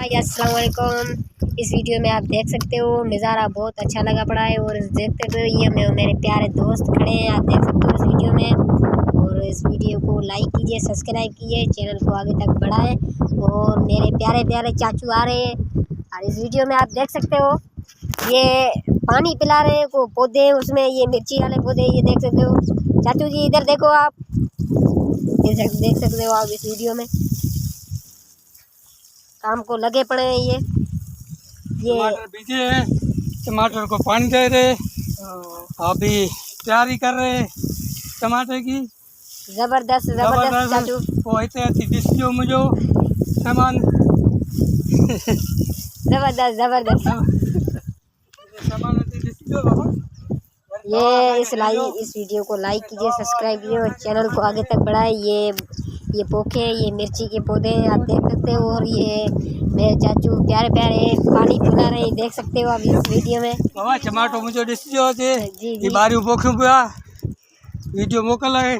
अस्सलाम वालेकुम। इस वीडियो में आप देख सकते हो नज़ारा बहुत अच्छा लगा पड़ा है। और देखते हुए ये मेरे प्यारे दोस्त खड़े हैं, आप देख सकते हो इस वीडियो में। और इस वीडियो को लाइक कीजिए, सब्सक्राइब कीजिए, चैनल को आगे तक बढ़ाएं। और मेरे प्यारे प्यारे चाचू आ रहे हैं और इस वीडियो में आप देख सकते हो ये पानी पिला रहे हैं को पौधे हैं, उसमें ये मिर्ची वाले पौधे ये देख सकते हो। चाचू जी इधर देखो, आप देख सकते हो आप इस वीडियो में काम को लगे पड़े हैं। ये टमाटर बीजे हैं, टमाटर को पानी दे रहे, अभी तैयारी कर रहे टमाटर की। जबरदस्त जबरदस्त चाचू वो ऐसे डिस्को मुझे सामान जबरदस्त जबरदस्त। सामान डिस्को ये इस वीडियो को लाइक कीजिए, सब्सक्राइब कीजिए और चैनल को आगे तक बढ़ाए। ये पोखे, ये मिर्ची के पौधे हैं, आप देख सकते हो। और ये मेरे चाचू प्यारे प्यारे पानी पिला रहे हैं, देख सकते हो आप इस वीडियो में। बाबा टमाटो मुझे डिस्को जी ये बारी पोखों पे वीडियो मोकल है।